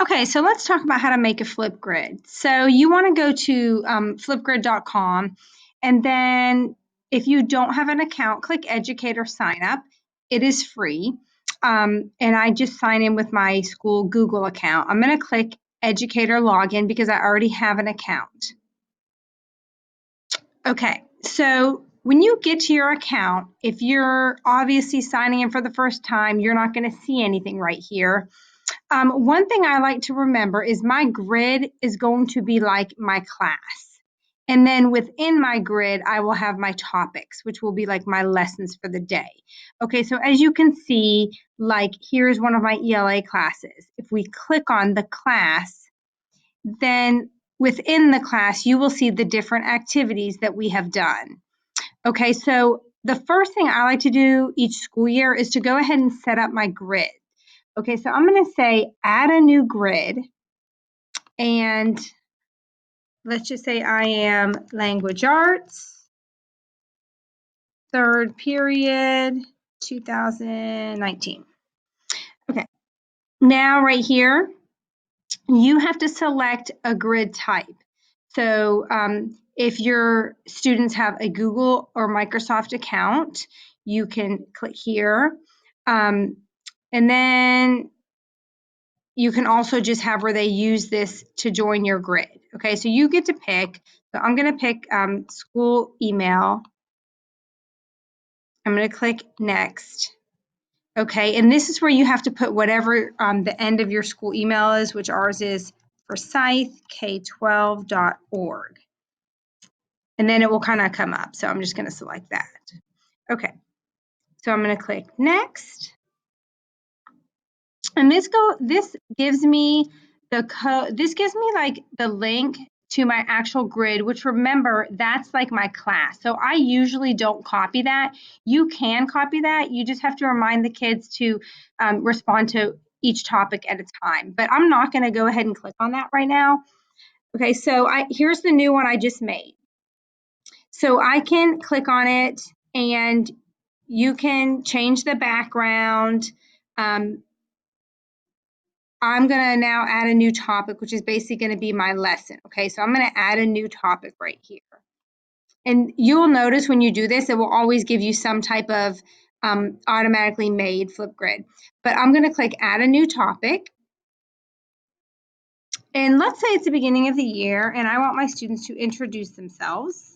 Okay, so let's talk about how to make a Flipgrid. So you want to go to flipgrid.com, and then if you don't have an account, click Educator Sign Up. It is free, and I just sign in with my school Google account. I'm going to click Educator Login because I already have an account. Okay, so when you get to your account, if you're obviously signing in for the first time, you're not going to see anything right here. One thing I like to remember is my grid is going to be like my class. And then within my grid, I will have my topics, which will be like my lessons for the day. Okay, so as you can see, like here's one of my ELA classes. If we click on the class, then within the class, you will see the different activities that we have done. Okay, so the first thing I like to do each school year is to go ahead and set up my grid. Okay, so I'm going to say add a new grid, and let's just say I am language arts, third period, 2019. Okay, now right here, you have to select a grid type. So if your students have a Google or Microsoft account, you can click here. And then you can also just have where they use this to join your grid. Okay, so you get to pick. So I'm going to pick school email. I'm going to click next. Okay, and this is where you have to put whatever the end of your school email is, which ours is forsythk12.org. And then it will kind of come up. So I'm just going to select that. Okay, so I'm going to click next. And this gives me the code. This gives me like the link to my actual grid, which remember, that's like my class. So I usually don't copy that. You can copy that. You just have to remind the kids to respond to each topic at a time. But I'm not going to go ahead and click on that right now. Okay, so here's the new one I just made. So I can click on it and you can change the background. I'm going to now add a new topic, which is basically going to be my lesson. Okay, so I'm going to add a new topic right here. And you'll notice when you do this, it will always give you some type of automatically made Flipgrid. But I'm going to click add a new topic. And let's say it's the beginning of the year and I want my students to introduce themselves.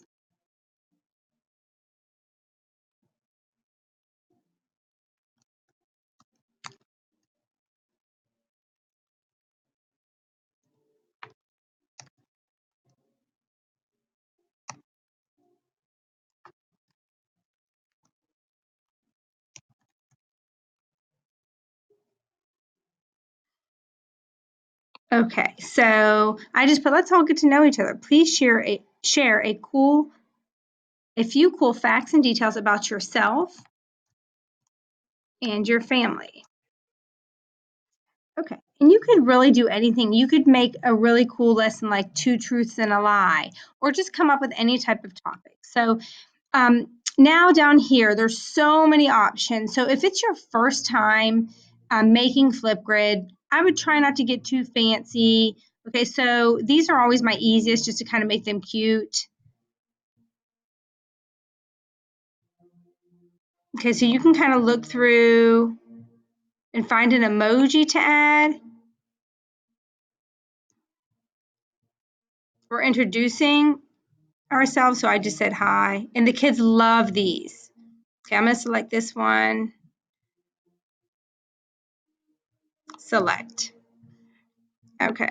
Okay, so I just put, let's all get to know each other. Please share a few cool facts and details about yourself and your family. Okay, and you could really do anything. You could make a really cool lesson like 2 truths and a lie, or just come up with any type of topic. So now down here, there's so many options. So if it's your first time making Flipgrid, I would try not to get too fancy. Okay, so these are always my easiest just to kind of make them cute. Okay, so you can kind of look through and find an emoji to add. We're introducing ourselves, so I just said hi. And the kids love these. Okay, I'm going to select this one. Select. Okay.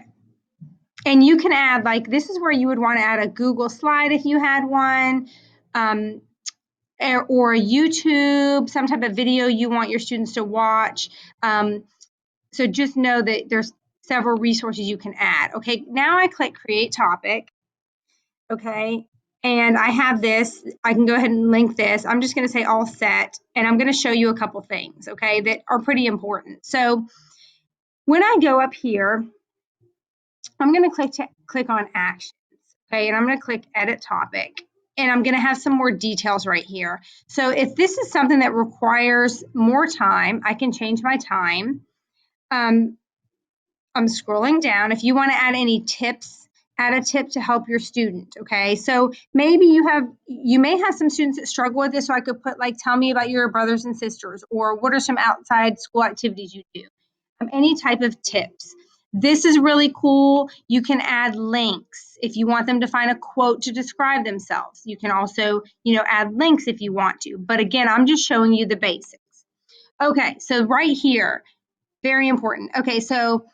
And you can add, like, this is where you would want to add a Google slide if you had one, or YouTube, some type of video you want your students to watch. So just know that there's several resources you can add. Okay, now I click Create Topic. Okay, and I have this. I can go ahead and link this. I'm just going to say all set, and I'm going to show you a couple things, okay, that are pretty important. So when I go up here, I'm going to click on Actions, okay, and I'm going to click Edit Topic, and I'm going to have some more details right here. So if this is something that requires more time, I can change my time. I'm scrolling down. If you want to add any tips, add a tip to help your student. Okay. So maybe you may have some students that struggle with this. So I could put like, tell me about your brothers and sisters, or what are some outside school activities you do? Any type of tips. This is really cool. You can add links if you want them to find a quote to describe themselves. You can also, add links if you want to. But again, I'm just showing you the basics. Okay, so right here, very important. Okay, so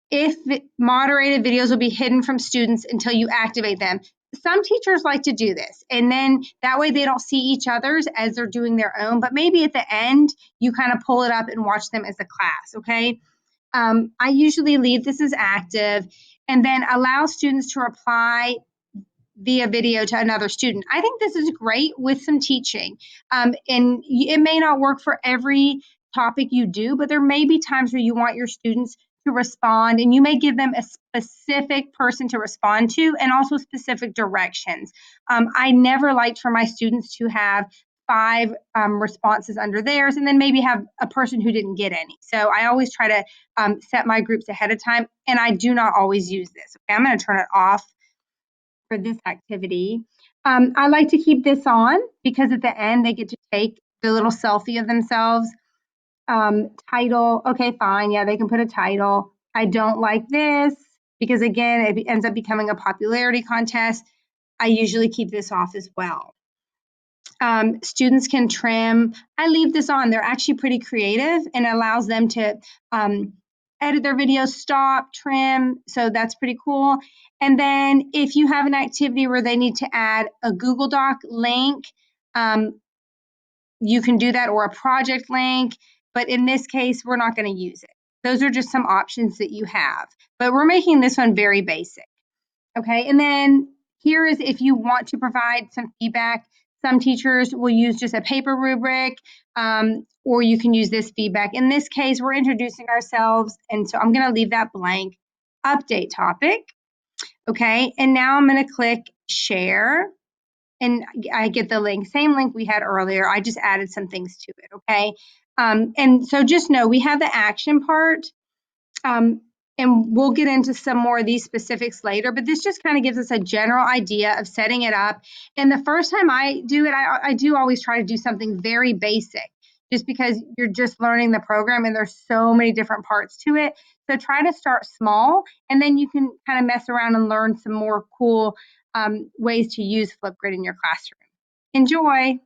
if moderated videos will be hidden from students until you activate them. Some teachers like to do this, and then that way they don't see each other's as they're doing their own, but maybe at the end, you kind of pull it up and watch them as a class, okay? I usually leave this as active and then allow students to reply via video to another student. I think this is great with some teaching. And it may not work for every topic you do, but there may be times where you want your students to respond, and you may give them a specific person to respond to and also specific directions. I never liked for my students to have 5 responses under theirs and then maybe have a person who didn't get any. So I always try to set my groups ahead of time, and I do not always use this. Okay, I'm going to turn it off for this activity. I like to keep this on because at the end they get to take the little selfie of themselves. Title, okay, fine. Yeah, they can put a title. I don't like this because again, it ends up becoming a popularity contest. I usually keep this off as well. Students can trim. I leave this on. They're actually pretty creative and it allows them to edit their videos, stop, trim. So that's pretty cool. And then if you have an activity where they need to add a Google Doc link, you can do that, or a project link. But in this case, we're not going to use it. Those are just some options that you have. But we're making this one very basic. Okay, and then here is if you want to provide some feedback. Some teachers will use just a paper rubric, or you can use this feedback. In this case, we're introducing ourselves, and so I'm going to leave that blank. Update topic. Okay, and now I'm going to click share, and I get the link. Same link we had earlier. I just added some things to it. Okay, and so just know we have the action part. And we'll get into some more of these specifics later, but this just kind of gives us a general idea of setting it up. And the first time I do it, I do always try to do something very basic, just because you're just learning the program and there's so many different parts to it. So try to start small, and then you can kind of mess around and learn some more cool ways to use Flipgrid in your classroom. Enjoy.